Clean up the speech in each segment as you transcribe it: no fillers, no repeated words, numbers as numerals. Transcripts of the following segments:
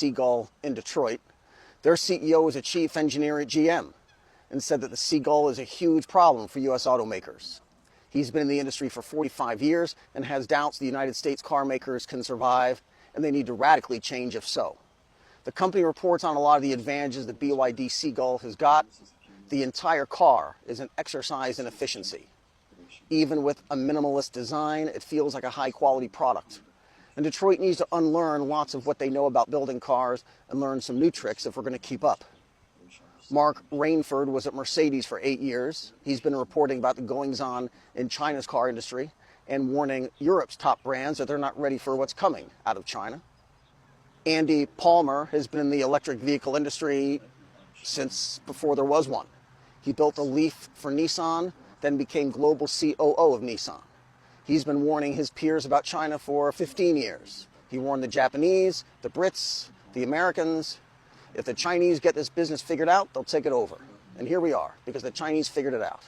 Seagull in Detroit. Their CEO is a chief engineer at GM and said that the Seagull is a huge problem for U.S. automakers. He's been in the industry for 45 years and has doubts the United States car makers can survive, and they need to radically change if so. The company reports on a lot of the advantages that BYD Seagull has got. The entire car is an exercise in efficiency. Even with a minimalist design, it feels like a high-quality product. And Detroit needs to unlearn lots of what they know about building cars and learn some new tricks if we're going to keep up. Mark Rainford was at Mercedes for 8 years. He's been reporting about the goings-on in China's car industry and warning Europe's top brands that they're not ready for what's coming out of China. Andy Palmer has been in the electric vehicle industry since before there was one. He built a Leaf for Nissan, then became global COO of Nissan. He's been warning his peers about China for 15 years. He warned the Japanese, the Brits, the Americans. If the Chinese get this business figured out, they'll take it over. And here we are, because the Chinese figured it out.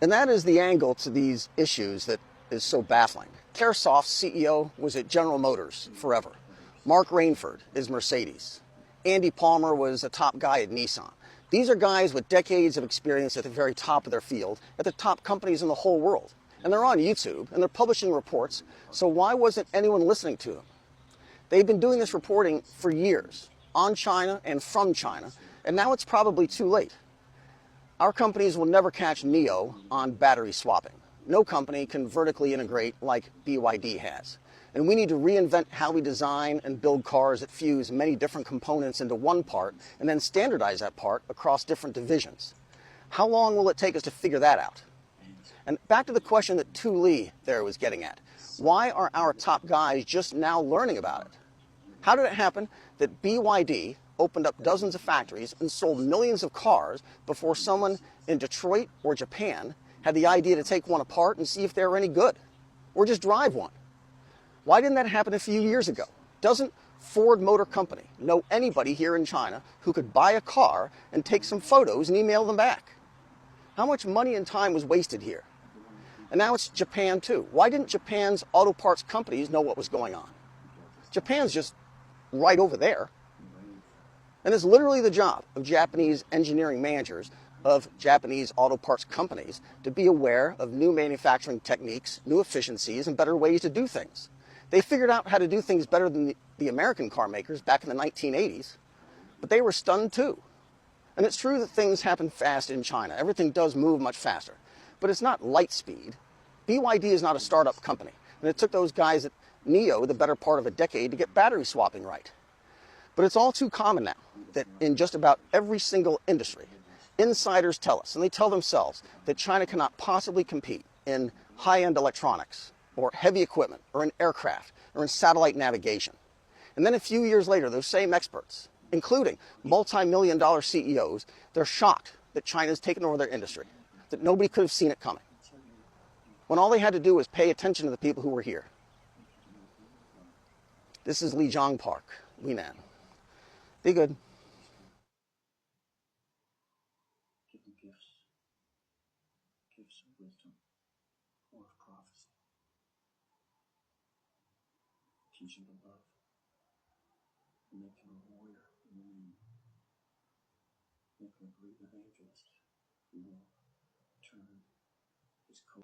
And that is the angle to these issues that is so baffling. Caresoft's CEO was at General Motors forever. Mark Rainford is Mercedes. Andy Palmer was a top guy at Nissan. These are guys with decades of experience at the very top of their field, at the top companies in the whole world. And they're on YouTube, and they're publishing reports, so why wasn't anyone listening to them? They've been doing this reporting for years, on China and from China, and now it's probably too late. Our companies will never catch NIO on battery swapping. No company can vertically integrate like BYD has. And we need to reinvent how we design and build cars that fuse many different components into one part and then standardize that part across different divisions. How long will it take us to figure that out? And back to the question that Tu Lee there was getting at. Why are our top guys just now learning about it? How did it happen that BYD opened up dozens of factories and sold millions of cars before someone in Detroit or Japan had the idea to take one apart and see if they were any good? Or just drive one? Why didn't that happen a few years ago? Doesn't Ford Motor Company know anybody here in China who could buy a car and take some photos and email them back? How much money and time was wasted here? And now it's Japan too. Why didn't Japan's auto parts companies know what was going on? Japan's just right over there. And it's literally the job of Japanese engineering managers of Japanese auto parts companies to be aware of new manufacturing techniques, new efficiencies, and better ways to do things. They figured out how to do things better than the American car makers back in the 1980s, but they were stunned too. And it's true that things happen fast in China. Everything does move much faster, but it's not light speed. BYD is not a startup company, and it took those guys at NIO the better part of a decade to get battery swapping right. But it's all too common now that in just about every single industry, insiders tell us, and they tell themselves, that China cannot possibly compete in high-end electronics, or heavy equipment, or in aircraft, or in satellite navigation. And then a few years later, those same experts, including multi-million-dollar CEOs, they're shocked that China's taken over their industry, that nobody could have seen it coming, when all they had to do was pay attention to the people who were here. This is Lijiang Park, Wenan. Be good. Give them gifts of wisdom or of prophecy. Teach them to love. Make him a warrior. Make him a great evangelist who will turn his coat